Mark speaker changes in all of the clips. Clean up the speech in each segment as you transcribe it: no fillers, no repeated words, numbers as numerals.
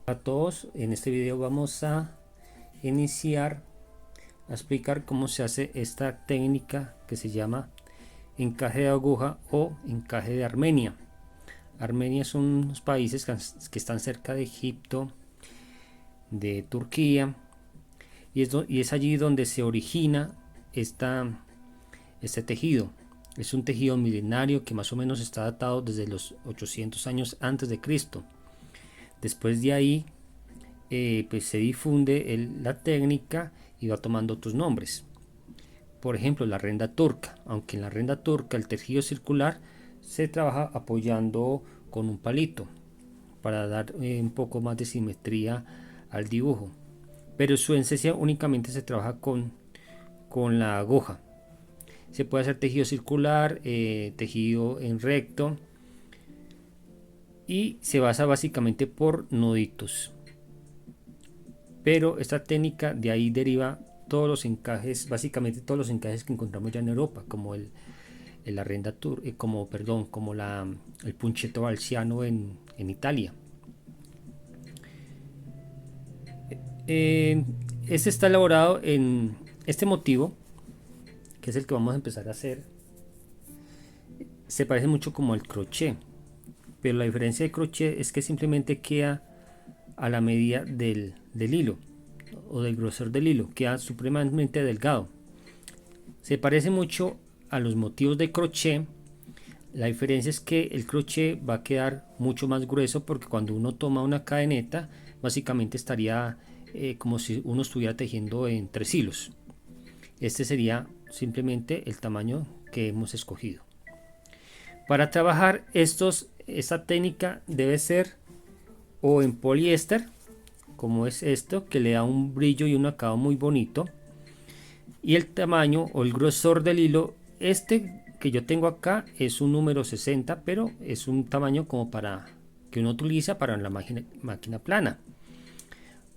Speaker 1: A todos, en este video vamos a iniciar a explicar cómo se hace esta técnica que se llama encaje de aguja o encaje de Armenia. Armenia son unos países que están cerca de Egipto, de Turquía, y es allí donde se origina este tejido. Es un tejido milenario que más o menos está datado desde los 800 años antes de Cristo. Después de ahí pues se difunde la técnica y va tomando otros nombres. Por ejemplo, la renda turca, aunque en la renda turca el tejido circular se trabaja apoyando con un palito para dar un poco más de simetría al dibujo, pero su esencia únicamente se trabaja con la aguja. Se puede hacer tejido circular, tejido en recto, y se basa básicamente por nuditos. Pero esta técnica de ahí deriva todos los encajes, básicamente todos los encajes que encontramos ya en Europa, como la renda como el punchetto balsiano en Italia. Este está elaborado en este motivo, que es el que vamos a empezar a hacer. Se parece mucho como al crochet, pero la diferencia de crochet es que simplemente queda a la medida del hilo o del grosor del hilo, queda supremamente delgado. Se parece mucho a los motivos de crochet. La diferencia es que el crochet va a quedar mucho más grueso, porque cuando uno toma una cadeneta básicamente estaría como si uno estuviera tejiendo en 3 hilos. Este sería simplemente el tamaño que hemos escogido. Para trabajar esta técnica debe ser o en poliéster, como es esto, que le da un brillo y un acabado muy bonito, y el tamaño o el grosor del hilo, este que yo tengo acá es un número 60, pero es un tamaño como para que uno utiliza para la máquina plana.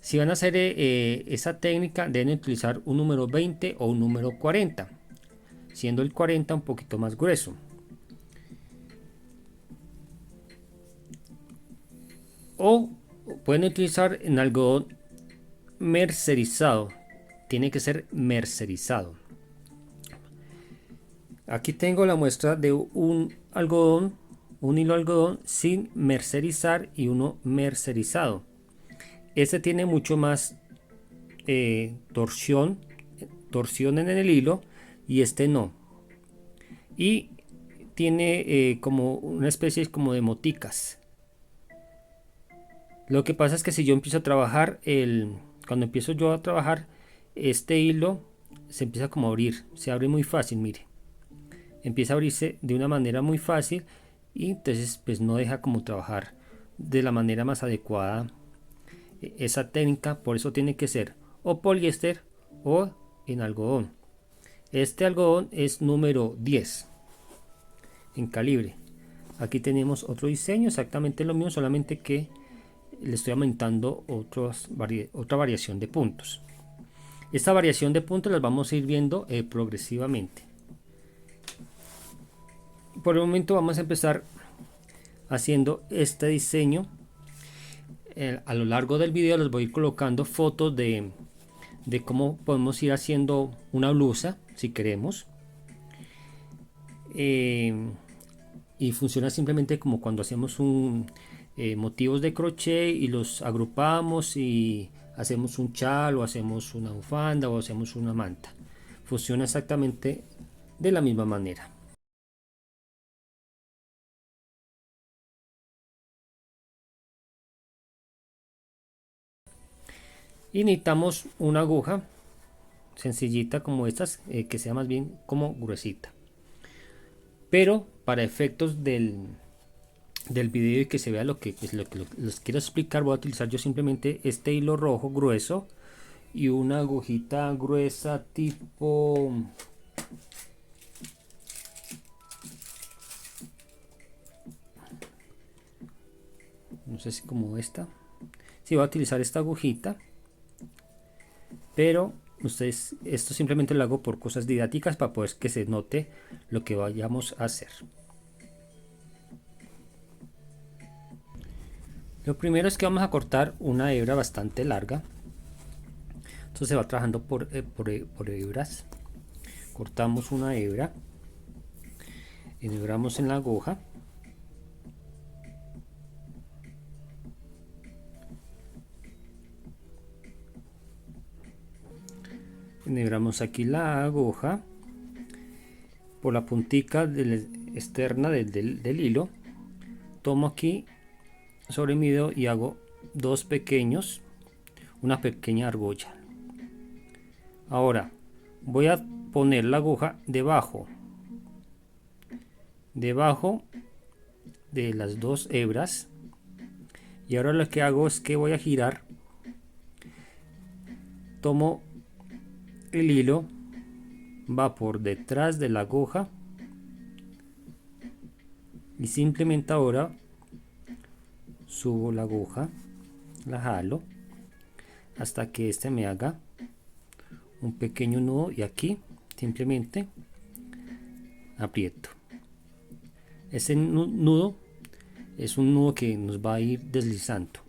Speaker 1: Si van a hacer esa técnica, deben utilizar un número 20 o un número 40, siendo el 40 un poquito más grueso. O pueden utilizar en algodón mercerizado. Tiene que ser mercerizado. Aquí tengo la muestra de un hilo algodón sin mercerizar y uno mercerizado. Este tiene mucho más torsión en el hilo, y este no. Y tiene como una especie como de moticas. Lo que pasa es que si yo empiezo a trabajar, cuando empiezo yo a trabajar, este hilo se empieza como a abrir, se abre muy fácil, mire. Empieza a abrirse de una manera muy fácil, y entonces pues no deja como trabajar de la manera más adecuada esa técnica. Por eso tiene que ser o poliéster o en algodón. Este algodón es número 10 en calibre. Aquí tenemos otro diseño, exactamente lo mismo, solamente que le estoy aumentando otra variación de puntos. Esta variación de puntos las vamos a ir viendo progresivamente. Por el momento vamos a empezar haciendo este diseño. A lo largo del video les voy a ir colocando fotos de cómo podemos ir haciendo una blusa si queremos. Y funciona simplemente como cuando hacemos motivos de crochet y los agrupamos y hacemos un chal, o hacemos una bufanda, o hacemos una manta. Funciona exactamente de la misma manera. Y necesitamos una aguja sencillita como estas, que sea más bien como gruesita. Pero para efectos del video y que se vea lo que les quiero explicar, voy a utilizar yo simplemente este hilo rojo grueso y una agujita gruesa tipo no sé si como esta. Sí, voy a utilizar esta agujita, pero ustedes, esto simplemente lo hago por cosas didácticas, para poder que se note lo que vayamos a hacer. Lo primero es que vamos a cortar una hebra bastante larga. Esto se va trabajando por hebras. Cortamos una hebra, enhebramos en la aguja, enhebramos aquí la aguja por la puntica externa del hilo. Tomo aquí sobre mi dedo y hago una pequeña argolla. Ahora voy a poner la aguja debajo de las dos hebras, y ahora lo que hago es que voy a girar. Tomo el hilo, va por detrás de la aguja y simplemente ahora subo la aguja, la jalo hasta que este me haga un pequeño nudo, y aquí simplemente aprieto. Ese nudo es un nudo que nos va a ir deslizando.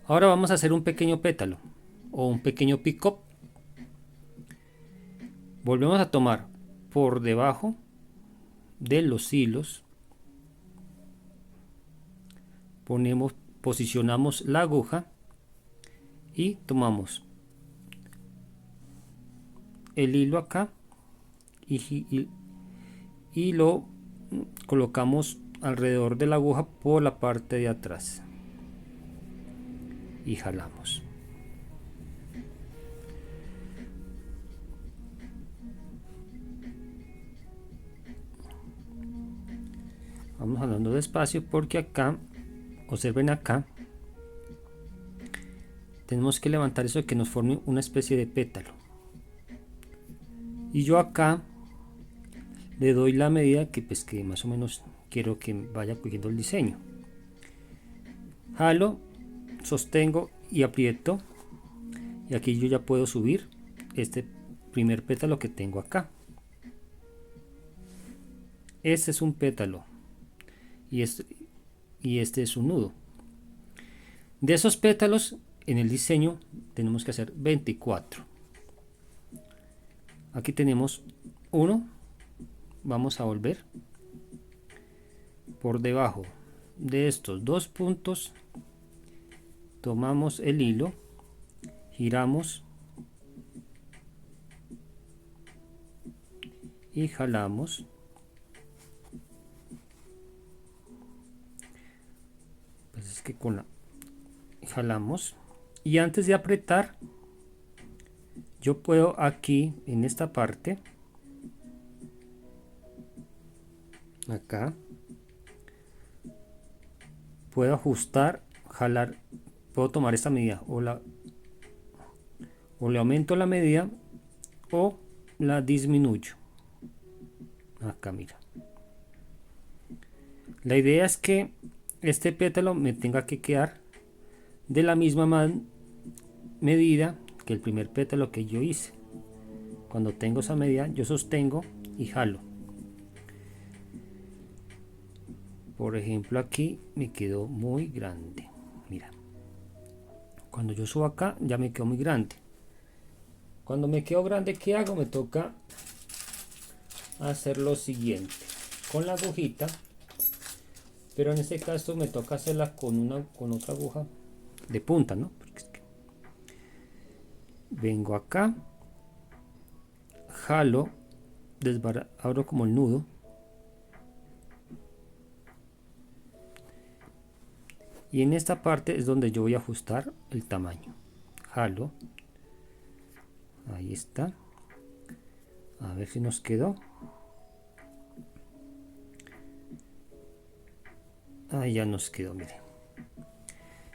Speaker 1: Ahora vamos a hacer un pequeño pétalo o un pequeño pick-up. Volvemos a tomar por debajo de los hilos, posicionamos la aguja y tomamos el hilo acá y lo colocamos alrededor de la aguja por la parte de atrás y jalamos. Vamos jalando despacio porque acá, observen acá, tenemos que levantar eso que nos forme una especie de pétalo. Y yo acá le doy la medida que más o menos quiero que vaya cogiendo el diseño. Jalo, sostengo y aprieto, y aquí yo ya puedo subir este primer pétalo que tengo acá. Este es un pétalo y este es un nudo. De esos pétalos en el diseño tenemos que hacer 24. Aquí tenemos uno. Vamos a volver por debajo de estos dos puntos, tomamos el hilo, giramos y jalamos. Pues es que jalamos, y antes de apretar yo puedo aquí en esta parte acá puedo ajustar, jalar, puedo tomar esta medida o le aumento la medida o la disminuyo. Acá mira, la idea es que este pétalo me tenga que quedar de la misma medida que el primer pétalo que yo hice. Cuando tengo esa medida yo sostengo y jalo. Por ejemplo, aquí me quedó muy grande. Mira, cuando yo subo acá ya me quedó muy grande. Cuando me quedó grande, ¿qué hago? Me toca hacer lo siguiente con la agujita, pero en este caso me toca hacerla con otra aguja de punta, ¿no? Porque es que vengo acá, jalo, abro como el nudo, y en esta parte es donde yo voy a ajustar el tamaño. Jalo, ahí está, a ver si nos quedó. Ahí ya nos quedó, miren.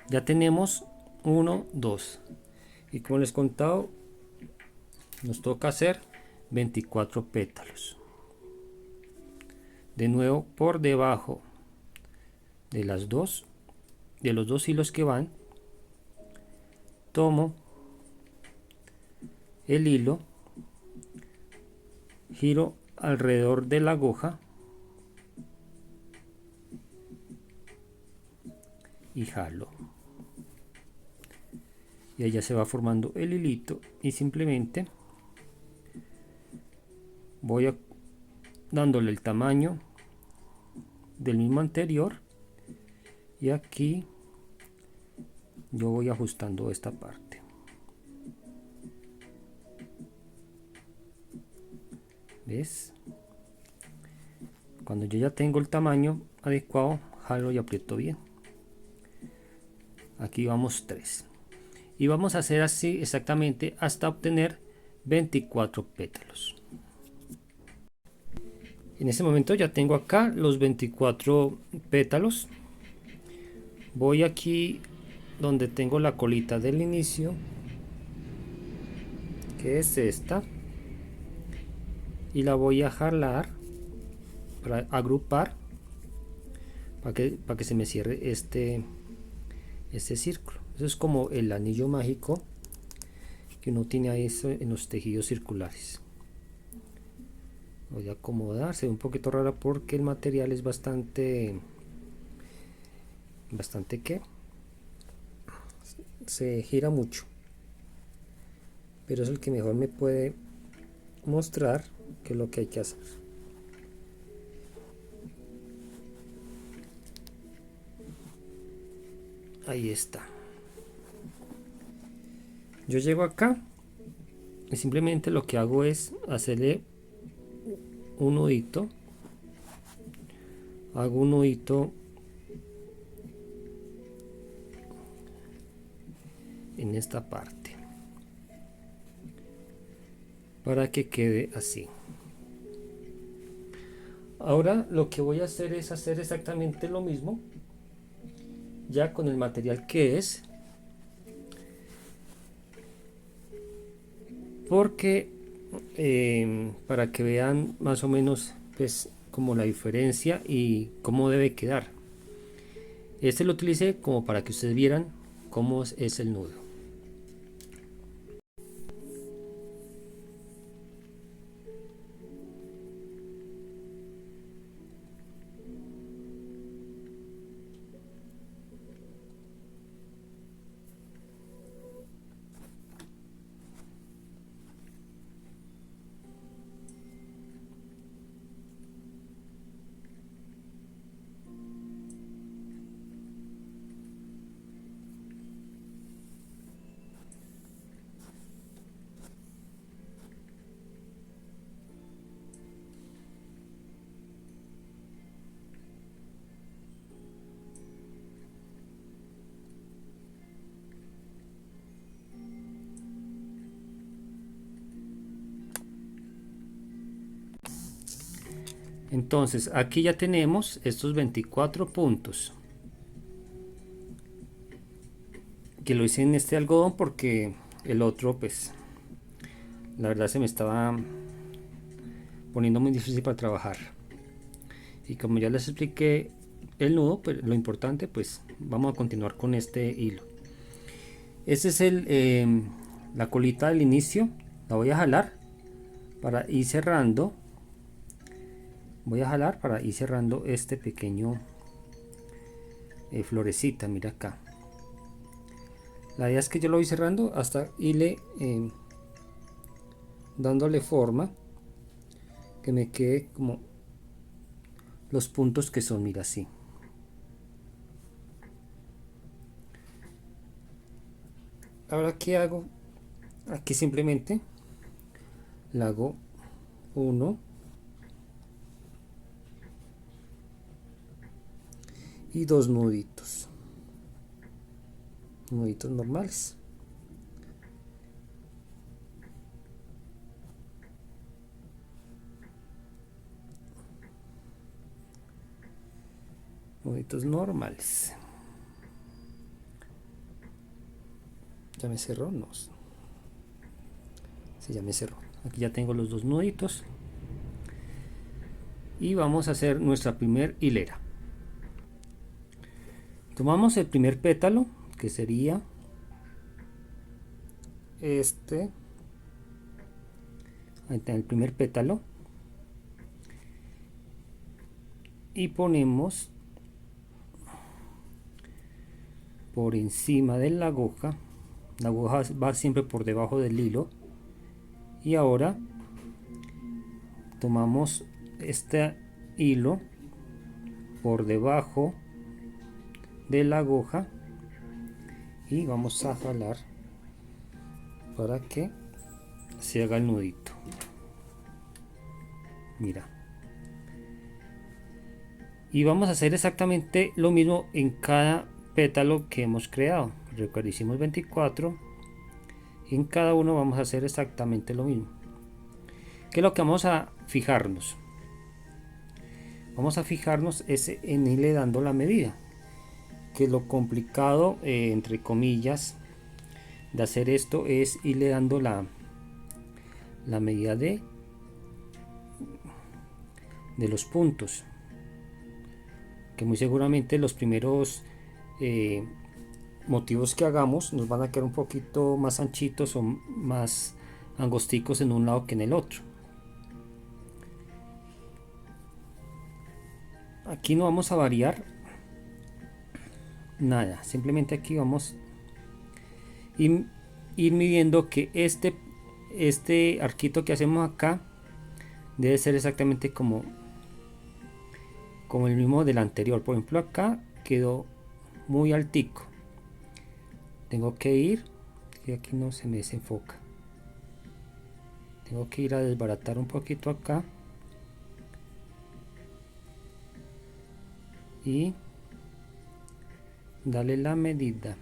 Speaker 1: Ya tenemos 1, 2, y como les contaba, nos toca hacer 24 pétalos. De nuevo por debajo de los dos hilos que van, tomo el hilo, giro alrededor de la aguja y jalo, y ahí ya se va formando el hilito, y simplemente voy dándole el tamaño del mismo anterior, y aquí yo voy ajustando esta parte. ¿Ves? Cuando yo ya tengo el tamaño adecuado, jalo y aprieto bien. Aquí vamos 3. Y vamos a hacer así exactamente hasta obtener 24 pétalos. En este momento ya tengo acá los 24 pétalos. Voy aquí donde tengo la colita del inicio, que es esta, y la voy a jalar para agrupar, para que se me cierre este círculo. Eso es como el anillo mágico que uno tiene ahí en los tejidos circulares. Voy a acomodar, se ve un poquito rara porque el material es bastante que se gira mucho, pero es el que mejor me puede mostrar qué es lo que hay que hacer. Ahí está. Yo llego acá y simplemente lo que hago es hacerle un nudito, hago un nudito en esta parte para que quede así. Ahora lo que voy a hacer es hacer exactamente lo mismo ya con el material que es, porque para que vean más o menos pues como la diferencia y cómo debe quedar. Este lo utilicé como para que ustedes vieran cómo es el nudo. Entonces aquí ya tenemos estos 24 puntos, que lo hice en este algodón porque el otro pues la verdad se me estaba poniendo muy difícil para trabajar, y como ya les expliqué el nudo, pues lo importante, pues vamos a continuar con este hilo. Este es la colita del inicio, la voy a jalar para ir cerrando. Voy a jalar para ir cerrando este pequeño florecita, mira acá. La idea es que yo lo voy cerrando hasta irle dándole forma, que me quede como los puntos que son, mira así. Ahora, ¿qué hago? Aquí simplemente le hago uno y dos nuditos normales. Nuditos normales. ¿Ya me cerró? No. Sí, ya me cerró. Aquí ya tengo los dos nuditos. Y vamos a hacer nuestra primer hilera. Tomamos el primer pétalo, que sería este. Ahí está el primer pétalo. Y ponemos por encima de la aguja va siempre por debajo del hilo, y ahora tomamos este hilo por debajo de la aguja y vamos a jalar para que se haga el nudito. Mira, y vamos a hacer exactamente lo mismo en cada pétalo que hemos creado. Recuerda, hicimos 24 y en cada uno vamos a hacer exactamente lo mismo. ¿Qué es lo que vamos a fijarnos? Vamos a fijarnos en irle dando la medida, que lo complicado, entre comillas, de hacer esto es irle dando la medida de los puntos, que muy seguramente los primeros motivos que hagamos nos van a quedar un poquito más anchitos o más angosticos en un lado que en el otro. Aquí no vamos a variar nada, simplemente aquí vamos a ir midiendo que este arquito que hacemos acá debe ser exactamente como el mismo del anterior. Por ejemplo, acá quedó muy altico, tengo que ir, y aquí no se me desenfoca, tengo que ir a desbaratar un poquito acá y darle la medida.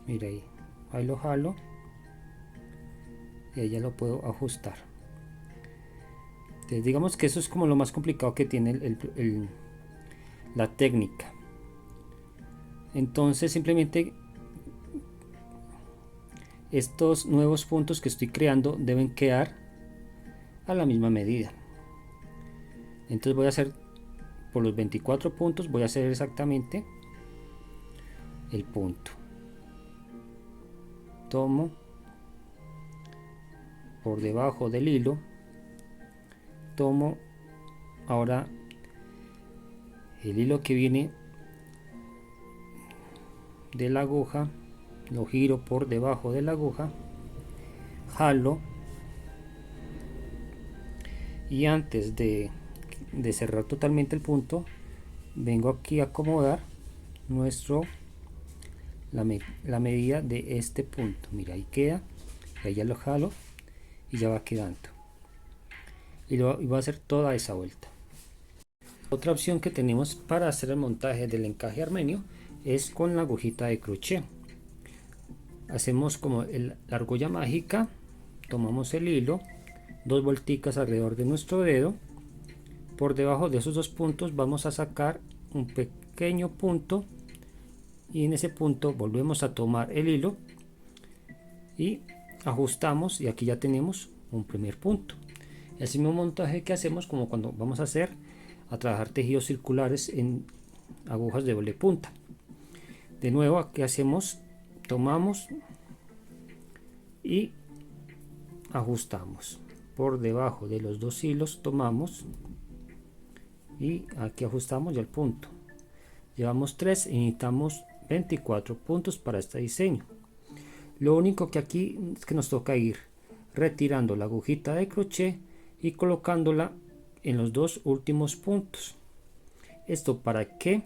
Speaker 1: Mira ahí lo jalo y ahí ya lo puedo ajustar. Entonces, digamos que eso es como lo más complicado que tiene la técnica. Entonces simplemente estos nuevos puntos que estoy creando deben quedar a la misma medida. Entonces voy a hacer por los 24 puntos, voy a hacer exactamente el punto. Tomo por debajo del hilo, tomo ahora el hilo que viene de la aguja, lo giro por debajo de la aguja, jalo y antes de cerrar totalmente el punto vengo aquí a acomodar la medida de este punto. Mira, ahí queda, ahí ya lo jalo y ya va quedando, y voy a hacer toda esa vuelta. Otra opción que tenemos para hacer el montaje del encaje armenio es con la agujita de crochet. Hacemos como la argolla mágica, tomamos el hilo, dos vuelticas alrededor de nuestro dedo, por debajo de esos dos puntos vamos a sacar un pequeño punto y en ese punto volvemos a tomar el hilo y ajustamos, y aquí ya tenemos un primer punto. El mismo montaje que hacemos como cuando vamos a trabajar tejidos circulares en agujas de doble punta. De nuevo, aquí hacemos, tomamos y ajustamos por debajo de los dos hilos, tomamos y aquí ajustamos ya el punto. Llevamos 3 y necesitamos 24 puntos para este diseño. Lo único que aquí es que nos toca ir retirando la agujita de crochet y colocándola en los dos últimos puntos. ¿Esto para qué?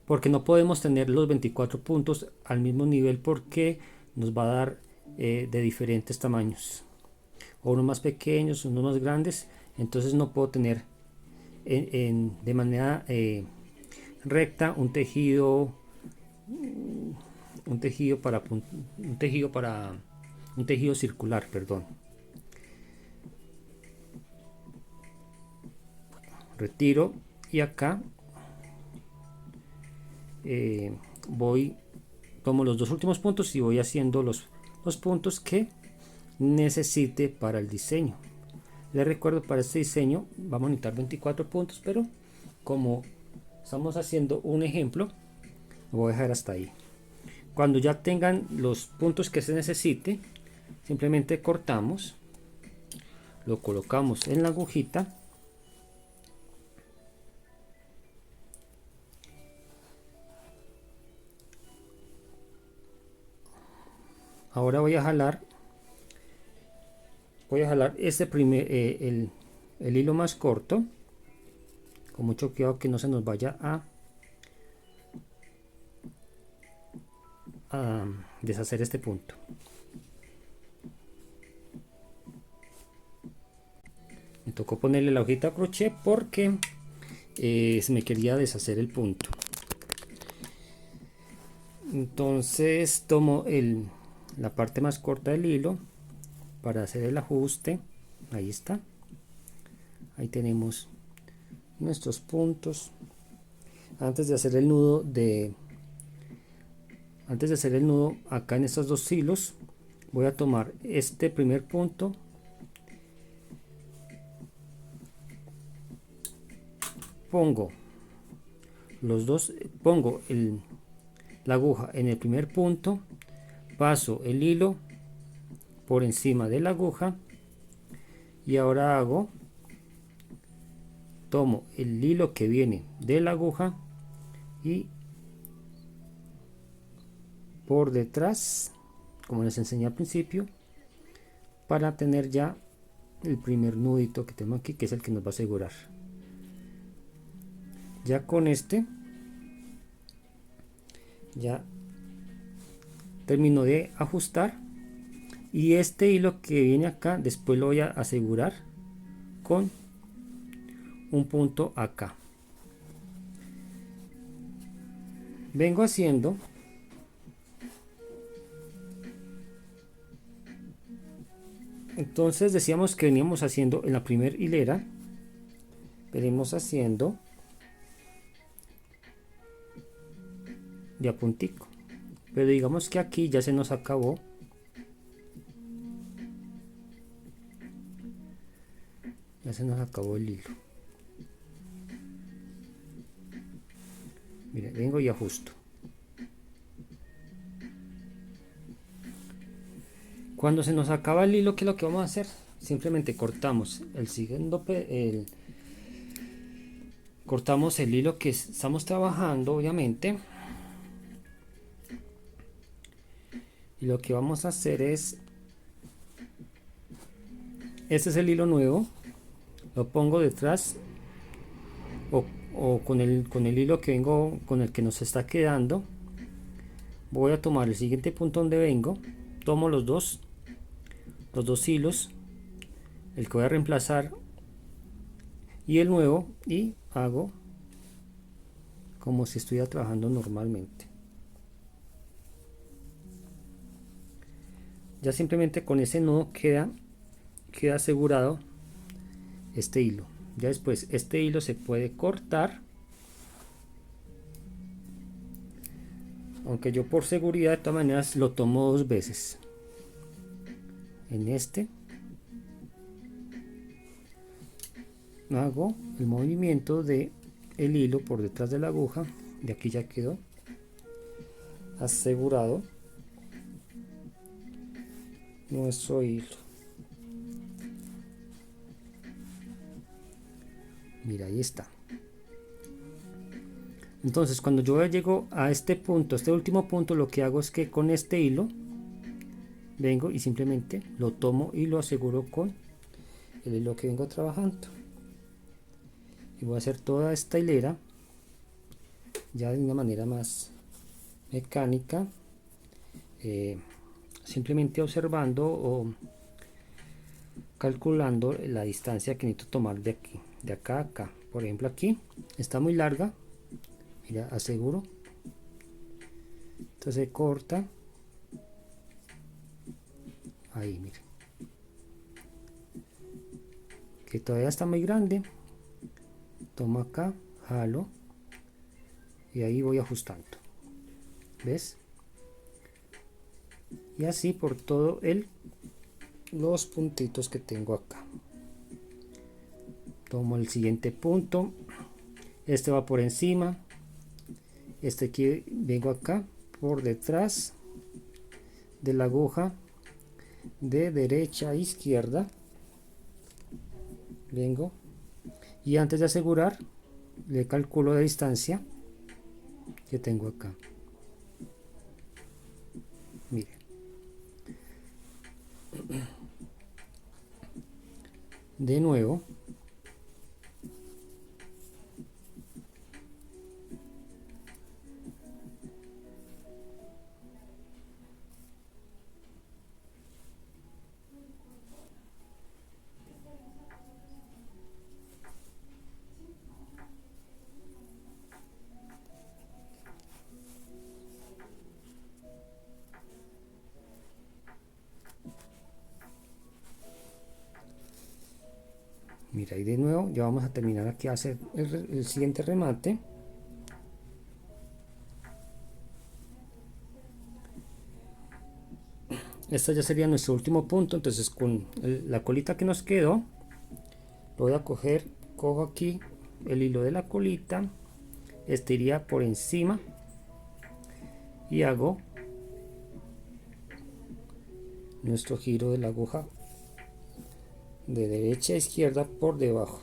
Speaker 1: Porque no podemos tener los 24 puntos al mismo nivel, porque nos va a dar de diferentes tamaños, o unos más pequeños, unos más grandes. Entonces no puedo tener de manera recta un tejido circular, perdón. Retiro y acá tomo los dos últimos puntos y voy haciendo los puntos que necesite para el diseño. Les recuerdo, para este diseño vamos a necesitar 24 puntos, pero como estamos haciendo un ejemplo, lo voy a dejar hasta ahí. Cuando ya tengan los puntos que se necesite, simplemente cortamos, lo colocamos en la agujita Ahora voy a jalar este el hilo más corto, con mucho cuidado que no se nos vaya a deshacer este punto. Me tocó ponerle la hojita a crochet porque se me quería deshacer el punto. Entonces tomo la parte más corta del hilo para hacer el ajuste. Ahí está. Ahí tenemos nuestros puntos. Antes de hacer el nudo acá en estos dos hilos, voy a tomar este primer punto, pongo la aguja en el primer punto, paso el hilo por encima de la aguja y ahora tomo el hilo que viene de la aguja y por detrás, como les enseñé al principio, para tener ya el primer nudito que tengo aquí, que es el que nos va a asegurar. Ya con este ya termino de ajustar, y este hilo que viene acá después lo voy a asegurar con un punto acá. Vengo haciendo entonces, decíamos que veníamos haciendo en la primera hilera, venimos haciendo de a puntico, pero digamos que aquí ya se nos acabó el hilo. Mire, vengo y ajusto. Cuando se nos acaba el hilo, ¿qué es lo que vamos a hacer? Simplemente cortamos cortamos el hilo que estamos trabajando, obviamente, y lo que vamos a hacer es, este es el hilo nuevo, lo pongo detrás o con el hilo que vengo, con el que nos está quedando. Voy a tomar el siguiente punto donde vengo, tomo los dos hilos, el que voy a reemplazar y el nuevo, y hago como si estuviera trabajando normalmente. Ya simplemente con ese nudo queda asegurado este hilo. Ya después este hilo se puede cortar, aunque yo por seguridad de todas maneras lo tomo dos veces. En este hago el movimiento de el hilo por detrás de la aguja, de aquí ya quedó asegurado nuestro hilo. Mira, ahí está. Entonces cuando yo llego a este punto, este último punto, lo que hago es que con este hilo vengo y simplemente lo tomo y lo aseguro con el hilo que vengo trabajando, y voy a hacer toda esta hilera ya de una manera más mecánica, simplemente observando o calculando la distancia que necesito tomar de aquí, de acá a acá. Por ejemplo, aquí está muy larga, mira, aseguro, entonces se corta ahí, miren, que todavía está muy grande, tomo acá, jalo y ahí voy ajustando, ¿ves? Y así por todo los puntitos que tengo acá. Tomo el siguiente punto, este va por encima, este aquí vengo acá por detrás de la aguja, de derecha a izquierda, vengo y antes de asegurar le calculo la distancia que tengo acá. Miren, de nuevo. Mira, y de nuevo ya vamos a terminar aquí a hacer el siguiente remate. Este ya sería nuestro último punto. Entonces con la colita que nos quedó, lo voy a coger, cojo aquí el hilo de la colita, este iría por encima y hago nuestro giro de la aguja de derecha a izquierda por debajo.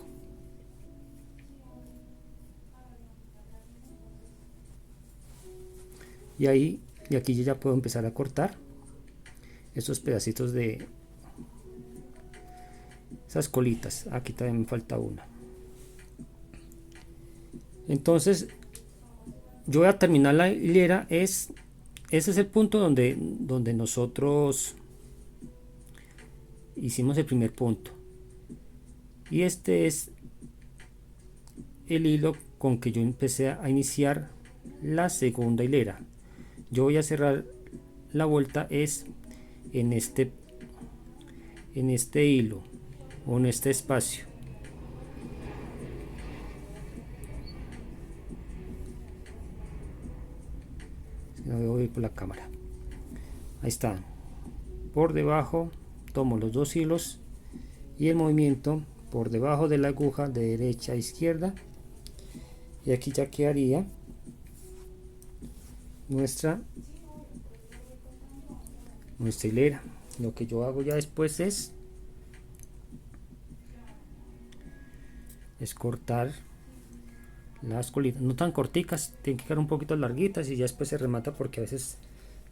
Speaker 1: Y ahí, y aquí yo ya puedo empezar a cortar estos pedacitos de esas colitas. Aquí también me falta una. Entonces yo voy a terminar la hilera. Ese es el punto donde nosotros hicimos el primer punto, y este es el hilo con que yo empecé a iniciar la segunda hilera. Yo voy a cerrar la vuelta es en este hilo o en este espacio. No voy a ir por la cámara. Ahí está. Por debajo tomo los dos hilos y el movimiento por debajo de la aguja de derecha a izquierda, y aquí ya quedaría nuestra hilera. Lo que yo hago ya después es cortar las colitas, no tan corticas, tienen que quedar un poquito larguitas, y ya después se remata porque a veces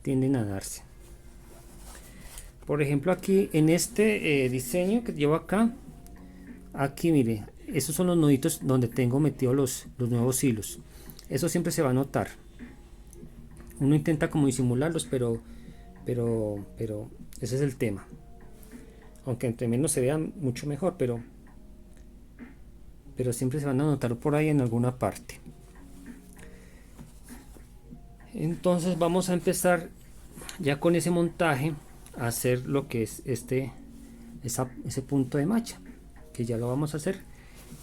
Speaker 1: tienden a darse. Por ejemplo, aquí en este diseño que llevo acá, aquí mire, esos son los nuditos donde tengo metidos los nuevos hilos. Eso siempre se va a notar. Uno intenta como disimularlos, pero ese es el tema. Aunque entre menos se vean, mucho mejor, pero siempre se van a notar por ahí en alguna parte. Entonces vamos a empezar ya con ese montaje a hacer lo que es ese punto de macha, que ya lo vamos a hacer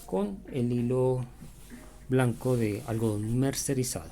Speaker 1: con el hilo blanco de algodón mercerizado.